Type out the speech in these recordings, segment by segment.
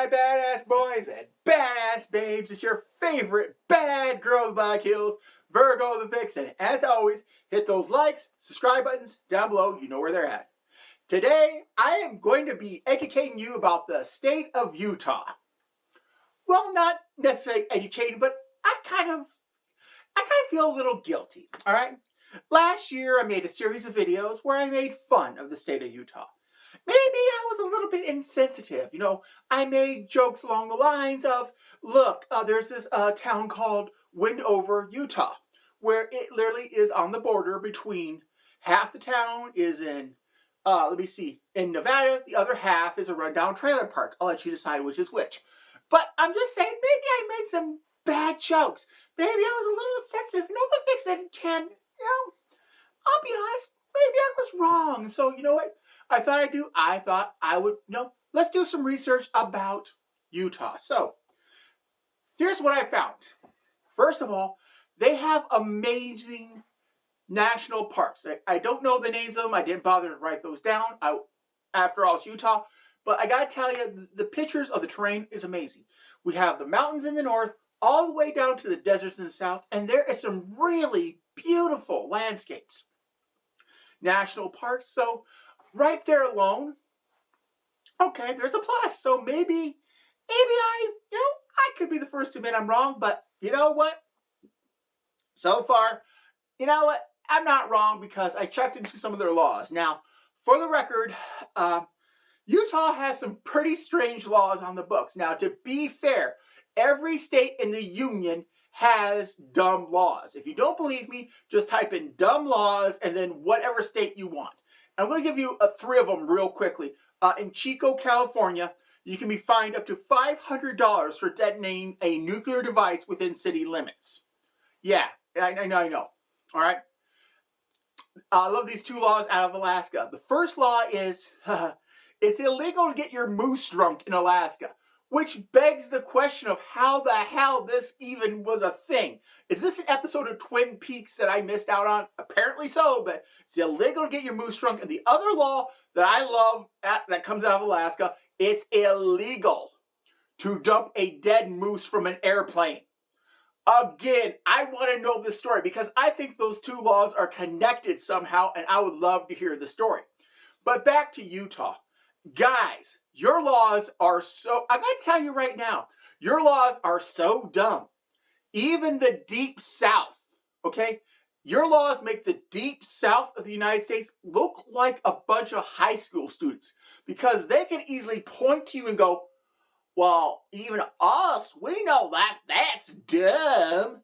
my badass boys and badass babes. It's your favorite bad girl with black heels, Virgo the Vixen. As always, hit those likes, subscribe buttons down below. You know where they're at. Today, I am going to be educating you about the state of Utah. Well, not necessarily educating, but I kind of feel a little guilty, all right? Last year, I made a series of videos where I made fun of the state of Utah. Maybe I was a little bit insensitive. You know, I made jokes along the lines of, look, there's this town called Windover, Utah, where it literally is on the border between half the town is in, in Nevada, the other half is a rundown trailer park. I'll let you decide which is which. But I'm just saying, maybe I made some bad jokes. Maybe I was a little insensitive. You know, the Vixen can, I'll be honest, maybe I was wrong. So, you know what? I thought I would, let's do some research about Utah. So, here's what I found. First of all, they have amazing national parks. I don't know the names of them. I didn't bother to write those down. After all, it's Utah. But I got to tell you, the pictures of the terrain is amazing. We have the mountains in the north, all the way down to the deserts in the south, and there is some really beautiful landscapes. National parks, so right there alone, okay, there's a plus. So maybe I could be the first to admit I'm wrong, but you know what? So far, you know what? I'm not wrong because I checked into some of their laws. Now, for the record, Utah has some pretty strange laws on the books. Now, to be fair, every state in the union has dumb laws. If you don't believe me, just type in dumb laws and then whatever state you want. I'm going to give you three of them real quickly. In Chico, California, you can be fined up to $500 for detonating a nuclear device within city limits. Yeah, I know. All right. I love these two laws out of Alaska. The first law is it's illegal to get your moose drunk in Alaska, which begs the question of how the hell this even was a thing. Is this an episode of Twin Peaks that I missed out on? Apparently so, but it's illegal to get your moose drunk. And the other law that I love that comes out of Alaska, it's illegal to dump a dead moose from an airplane. Again, I want to know this story because I think those two laws are connected somehow, and I would love to hear the story. But back to Utah. Guys, your laws are I'm going to tell you right now, your laws are so dumb. Even the deep south, okay? Your laws make the deep south of the United States look like a bunch of high school students because they can easily point to you and go, well, even us, we know that's dumb.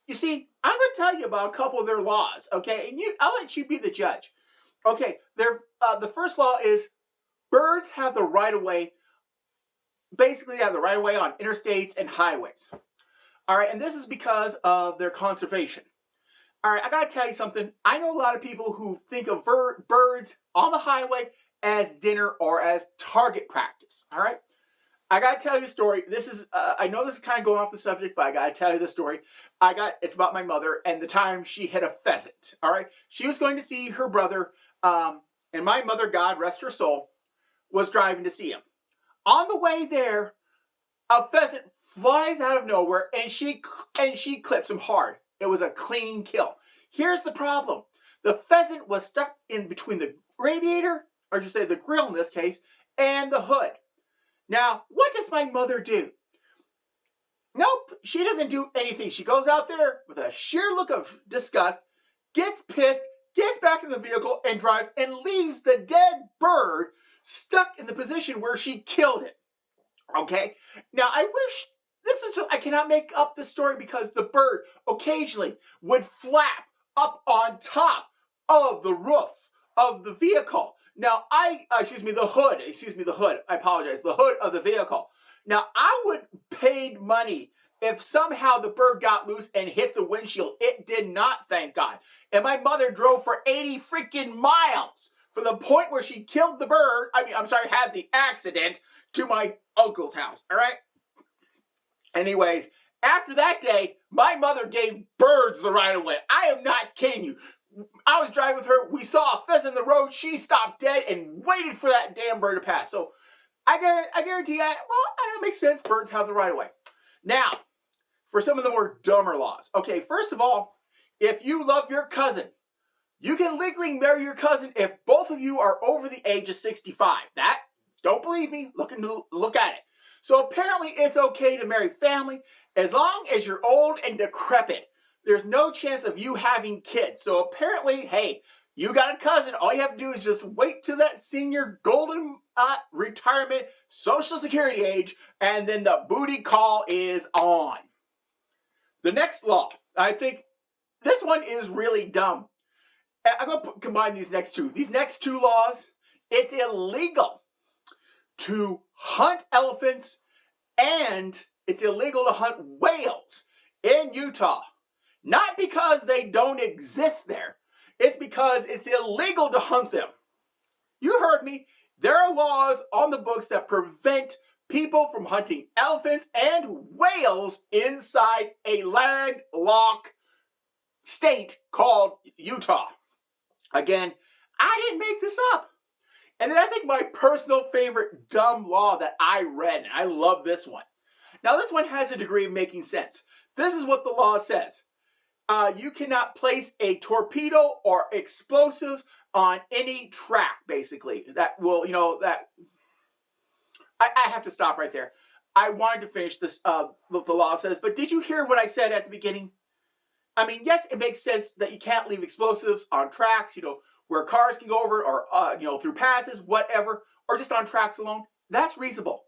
You see, I'm going to tell you about a couple of their laws, okay? And I'll let you be the judge. Okay, the first law is birds have the right-of-way, basically have the right-of-way on interstates and highways. All right, and this is because of their conservation. All right, I got to tell you something. I know a lot of people who think of birds on the highway as dinner or as target practice, all right? I got to tell you a story. This is, I know this is kind of going off the subject, but I got to tell you the story. It's about my mother and the time she hit a pheasant, all right? She was going to see her brother, and my mother, God rest her soul, was driving to see him. On the way there, a pheasant flies out of nowhere, and she clips him hard. It was a clean kill. Here's the problem. The pheasant was stuck in between the radiator, or I should say the grill in this case, and the hood. Now, what does my mother do? Nope, she doesn't do anything. She goes out there with a sheer look of disgust, gets pissed, gets back in the vehicle, and drives and leaves the dead bird stuck in the position where she killed it. Okay? Now, I cannot make up this story because the bird occasionally would flap up on top of the roof of the vehicle. Now, the hood. I apologize. The hood of the vehicle. Now, I would paid money if somehow the bird got loose and hit the windshield. It did not, thank God. And my mother drove for 80 freaking miles from the point where she killed the bird, had the accident, to my uncle's house, all right? Anyways, after that day, my mother gave birds the right of way. I am not kidding you. I was driving with her. We saw a pheasant in the road. She stopped dead and waited for that damn bird to pass. So I guarantee that, well, it makes sense. Birds have the right of way. Now, for some of the more dumber laws. Okay, first of all, if you love your cousin, you can legally marry your cousin if both of you are over the age of 65. That, don't believe me, look at it. So apparently it's okay to marry family as long as you're old and decrepit. There's no chance of you having kids. So apparently, hey, you got a cousin. All you have to do is just wait till that senior golden retirement Social Security age, and then the booty call is on. The next law, I think this one is really dumb. I'm going to combine these next two. These next two laws, it's illegal to hunt elephants and it's illegal to hunt whales in Utah. Not because they don't exist there. It's because it's illegal to hunt them. You heard me. There are laws on the books that prevent people from hunting elephants and whales inside a landlocked state called Utah. Again, I didn't make this up. And then I think my personal favorite dumb law that I read, and I love this one. Now, this one has a degree of making sense. This is what the law says. You cannot place a torpedo or explosives on any track, basically. That will, I have to stop right there. I wanted to finish this, what the law says, but did you hear what I said at the beginning? I mean, yes, it makes sense that you can't leave explosives on tracks, where cars can go over or, through passes, whatever, or just on tracks alone. That's reasonable.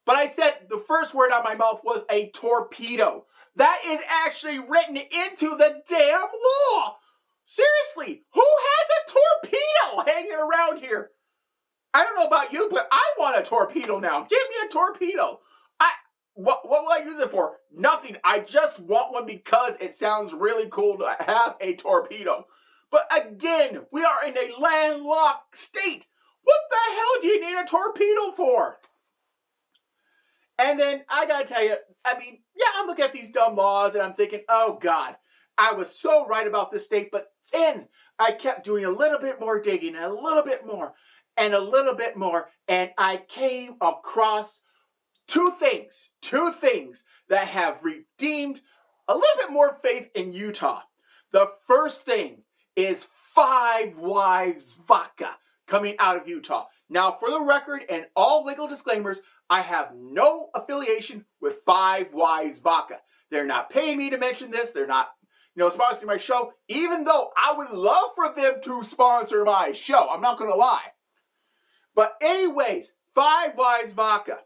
But I said the first word out of my mouth was a torpedo. That is actually written into the damn law. Seriously, who has a torpedo hanging around here? I don't know about you, but I want a torpedo now. Give me a torpedo. What will I use it for? Nothing. I just want one because it sounds really cool to have a torpedo. But again, we are in a landlocked state. What the hell do you need a torpedo for? And then I gotta tell you, I'm looking at these dumb laws and I'm thinking, oh God, I was so right about this state. But then I kept doing a little bit more digging and a little bit more and a little bit more. And I came across two things that have redeemed a little bit more faith in Utah. The first thing is 5 Wives Vodka coming out of Utah. Now, for the record and all legal disclaimers, I have no affiliation with 5 Wives Vodka. They're not paying me to mention this. They're not, sponsoring my show, even though I would love for them to sponsor my show. I'm not going to lie. But anyways, 5 Wives Vodka.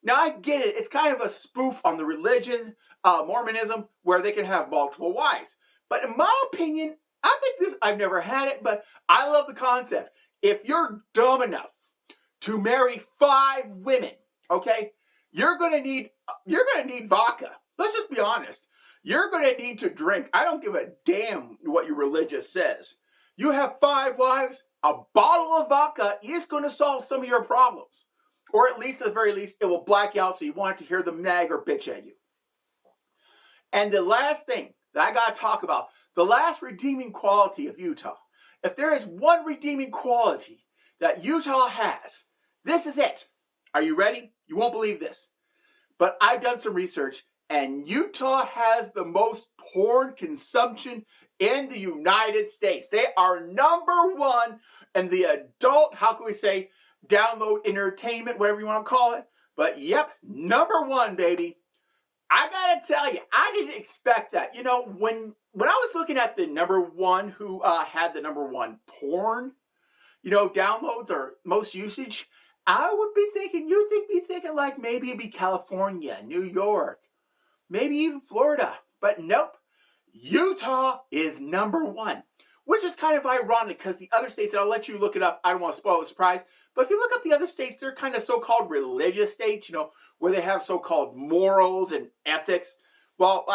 Now, I get it. It's kind of a spoof on the religion, Mormonism, where they can have multiple wives. But in my opinion, I've never had it, but I love the concept. If you're dumb enough to marry 5 women, okay, you're gonna need vodka. Let's just be honest. You're gonna need to drink. I don't give a damn what your religious says. You have 5 wives, a bottle of vodka is gonna solve some of your problems. Or at least, at the very least, it will black you out so you won't have to hear them nag or bitch at you. And the last thing that I gotta talk about, the last redeeming quality of Utah. If there is one redeeming quality that Utah has, this is it. Are you ready? You won't believe this. But I've done some research, and Utah has the most porn consumption in the United States. They are number 1 in the adult, download entertainment, whatever you want to call it. But yep, number 1, baby. I gotta tell you, I didn't expect that. When I was looking at the number 1 who had the number 1 porn, downloads or most usage, I would be thinking, like maybe it'd be California, New York, maybe even Florida. But nope, Utah is number 1, which is kind of ironic because the other states, and I'll let you look it up, I don't want to spoil the surprise, but if you look up the other states, they're kind of so-called religious states, where they have so-called morals and ethics. Well,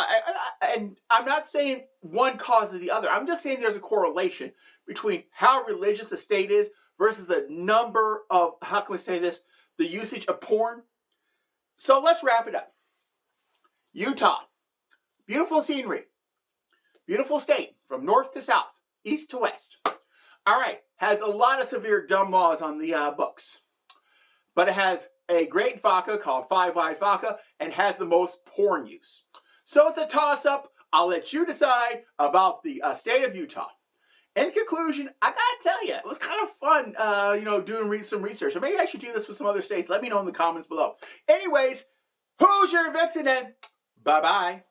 and I'm not saying one causes the other. I'm just saying there's a correlation between how religious a state is versus the number of, the usage of porn. So let's wrap it up. Utah, beautiful scenery, beautiful state from north to south, east to west. All right, has a lot of severe dumb laws on the books. But it has a great vodka called Five Wise Vodka and has the most porn use. So it's a toss-up. I'll let you decide about the state of Utah. In conclusion, I gotta tell you, it was kind of fun, doing some research. Or maybe I should do this with some other states. Let me know in the comments below. Anyways, who's your vixen then? Bye-bye.